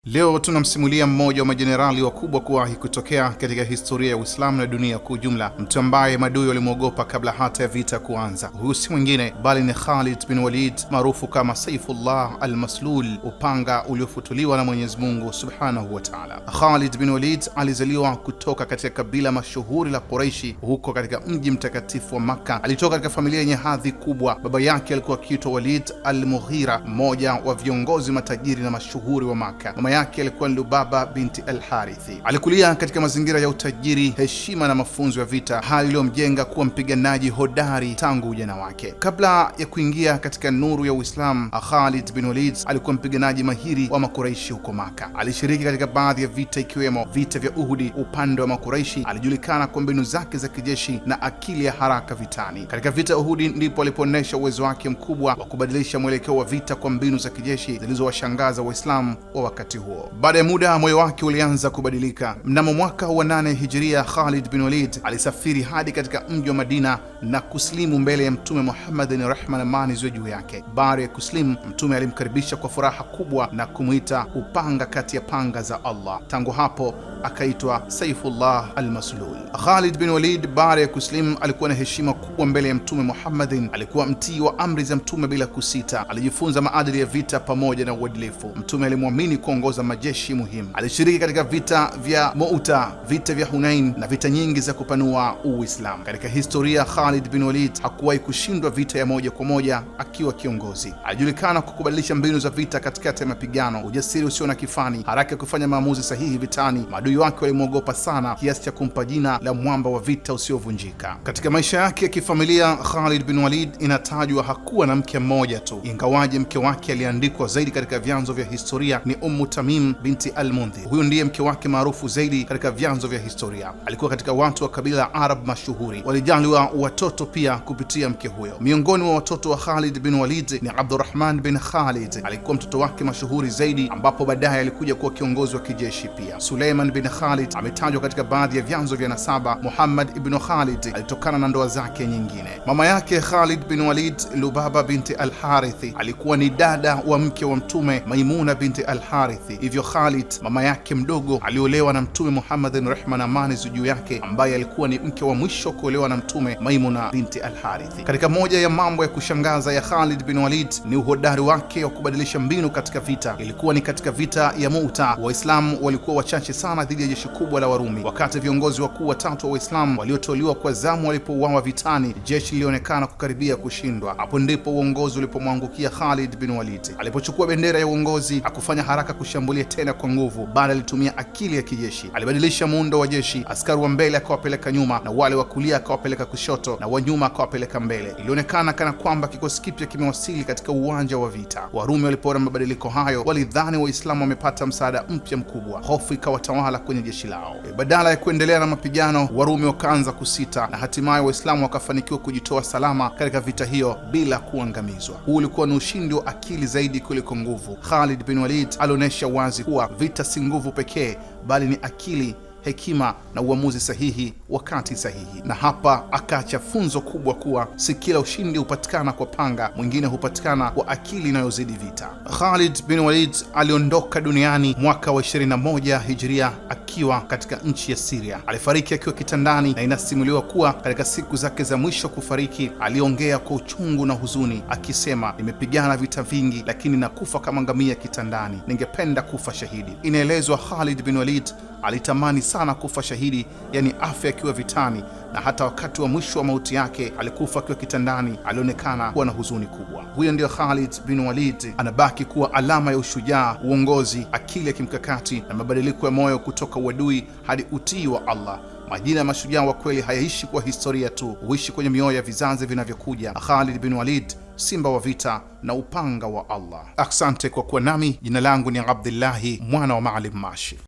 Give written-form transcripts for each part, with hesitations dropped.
Leo tunamsimulia mmoja wa majenerali wakubwa kuwahi kutokea katika historia ya Uislamu na dunia kwa ujumla, mtu ambaye madui walimwogopa kabla hata ya vita kuanza. Huyu si mwingine bali ni Khalid bin Walid, maarufu kama Saifullah al-Maslul, upanga uliofutuliwa na Mwenyezi Mungu Subhanahu wa Ta'ala. Khalid bin Walid alizaliwa kutoka katika kabila mashuhuri la Quraishi huko katika mji mtakatifu wa Makka. Alitoka katika familia yenye hadhi kubwa. Baba yake alikuwa akiitwa Walid al-Mughira, mmoja wa viongozi matajiri na mashuhuri wa Makka. Mama yake alikuwa ni Lubaba binti al-Harithi. Alikulia katika mazingira ya utajiri, heshima na mafunzo ya vita, hali iliyomjenga kuwa mpiganaji hodari tangu ujana wake. Kabla ya kuingia katika nuru ya Uislamu, Khalid bin Walid alikuwa mpiganaji mahiri wa Makuraishi huko Maka. Alishiriki katika baadhi ya vita ikiwemo vita vya Uhudi. Upande wa Makuraishi alijulikana kwa mbinu zake za kijeshi na akili ya haraka vitani. Katika vita Uhudi ndipo alipoonyesha uwezo wake mkubwa wa kubadilisha mwelekeo wa vita kwa mbinu za kijeshi zilizowashangaza Waislamu wa wakati huo. Baada ya muda moyo wake ulianza kubadilika. Mnamo mwaka wa 8 Hijiria, Khalid bin Walid alisafiri hadi katika mji wa Madina na kuslimu mbele ya Mtume Muhammad, ni rehma na amani ziwe juu yake. Baada ya kuslimu, Mtume alimkaribisha kwa furaha kubwa na kumuita upanga kati ya panga za Allah. Tangu hapo akaitwa Saifullah al-Maslul. Khalid bin Walid baada ya kuslimu alikuwa na heshima kubwa mbele ya Mtume Muhammad. Alikuwa mtii wa amri za Mtume bila kusita. Alijifunza maadili ya vita pamoja na uadilifu. Mtume alimwamini kuongoza majeshi muhimu. Alishiriki katika vita vya Mu'ta, vita vya Hunain na vita nyingi za kupanua Uislamu. Katika historia, Khalid bin Walid hakuwahi kushindwa vita ya moja kwa moja akiwa kiongozi. Alijulikana kwa kubadilisha mbinu za vita katikati ya mapigano, ujasiri usio na kifani, haraka ya kufanya maamuzi sahihi vitani. Maadui wake walimwogopa sana kiasi cha kumpa jina la mwamba wa vita usiovunjika. Katika maisha yake ya kifamilia, Khalid bin Walid inatajwa hakuwa na mke mmoja tu, ingawaje mke wake aliandikwa zaidi katika vyanzo vya historia ni Tamim binti al-Mundhir. Huyu ndiye mke wake maarufu zaidi katika vyanzo vya historia. Alikuwa katika watu wa kabila Arab mashuhuri. Walijaliwa watoto pia kupitia mke huyo. Miongoni mwa watoto wa Khalid bin Walid ni Abdurrahman bin Khalid, alikuwa mtoto wake mashuhuri zaidi, ambapo baadaye alikuja kuwa kiongozi wa kijeshi pia. Suleiman bin Khalid ametajwa katika baadhi ya vyanzo vya nasaba. Muhammad ibn Khalid alitokana na ndoa zake nyingine. Mama yake Khalid bin Walid, Lubaba binti al-Harithi, alikuwa ni dada wa mke wa Mtume, Maimuna binti al-Harithi. Hivyo Khalid, mama yake mdogo, aliolewa na Mtume Muhammad, rehma na amani juu yake, ambaye alikuwa ni mke wa mwisho kuolewa na Mtume, Maimuna binti al-Harithi. Katika moja ya mambo ya kushangaza ya Khalid bin Walid ni uhodari wake wa kubadilisha mbinu katika vita. Ilikuwa ni katika vita ya Mu'ta. Waislamu walikuwa wachache sana dhidi ya jeshi kubwa la Warumi. Wakati viongozi wakuu watatu wa Waislamu walioteuliwa kwa zamu walipouawa vitani, jeshi lilionekana kukaribia kushindwa. Hapo ndipo uongozi ulipomwangukia Khalid bin Walid. Alipochukua bendera ya uongozi, hakufanya haraka kushambulia tena kwa nguvu, bali alitumia akili ya kijeshi. Alibadilisha muundo wa jeshi. Askari wa mbele akawapeleka nyuma, na wale wa kulia akawapeleka kushoto, na wa nyuma akawapeleka mbele. Ilionekana kana kwamba kikosi kipya kimewasili katika uwanja wa vita. Warumi walipoona mabadiliko hayo, walidhani Waislamu wamepata msaada mpya mkubwa. Hofu ikawatawala kwenye jeshi lao. Badala ya kuendelea na mapigano, Warumi wakaanza kusita, na hatimaye Waislamu wakafanikiwa kujitoa salama katika vita hiyo bila kuangamizwa. Huu ulikuwa ni ushindi wa akili zaidi kuliko nguvu. Khalid bin Walid alionyesha wazi kuwa vita si nguvu pekee, bali ni akili, hekima na uamuzi sahihi wakati sahihi. Na hapa akaacha funzo kubwa kuwa si kila ushindi hupatikana kwa panga, mwingine hupatikana kwa akili inayozidi vita. Khalid bin Walid aliondoka duniani mwaka wa 21 Hijria akiwa katika nchi ya Syria. Alifariki akiwa kitandani, na inasimuliwa kuwa katika siku zake za mwisho kufariki aliongea kwa uchungu na huzuni akisema, nimepigana vita vingi, lakini nakufa kama ngamia kitandani. Ningependa kufa shahidi. Inaelezwa Khalid bin Walid alitamani sana kufa shahidi, yani afya akiwa vitani, na hata wakati wa mwisho wa mauti yake alikufa akiwa kitandani. Alionekana kuwa na huzuni kubwa. Huyo ndio Khalid bin Walid, anabaki kuwa alama ya ushujaa, uongozi, akili ya kimkakati na mabadiliko ya moyo kutoka uadui hadi utii wa Allah. Majina ya mashujaa wa kweli hayaishi kwa historia tu, huishi kwenye mioyo ya vizazi vinavyokuja. Khalid bin Walid, simba wa vita na upanga wa Allah. Asante kwa kuwa nami. Jina langu ni Abdullahi mwana wa Maalim Mashi.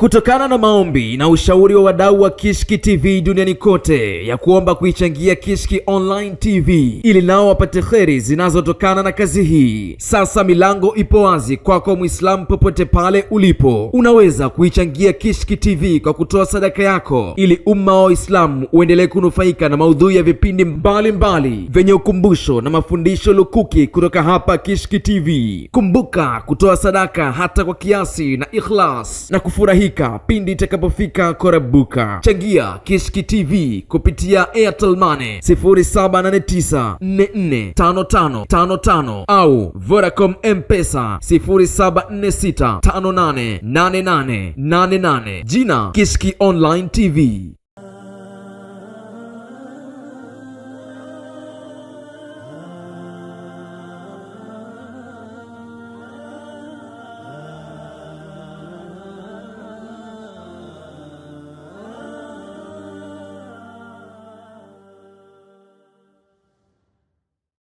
Kutokana na maombi na ushauri wa wadau wa Kishki TV duniani kote ya kuomba kuichangia Kishki Online TV ili nao wapate kheri zinazotokana na kazi hii, sasa milango ipo wazi kwako Muislamu popote pale ulipo. Unaweza kuichangia Kishki TV kwa kutoa sadaka yako ili umma wa Uislamu uendelee kunufaika na maudhui ya vipindi mbalimbali vyenye ukumbusho na mafundisho lukuki kutoka hapa Kishki TV. Kumbuka kutoa sadaka hata kwa kiasi na ikhlas na kufurahika pindi itakapofika korabuka. Changia Kishki TV kupitia Airtel Money 0789445555 au Vodacom M-Pesa 0746588888. Jina Kishki Online TV.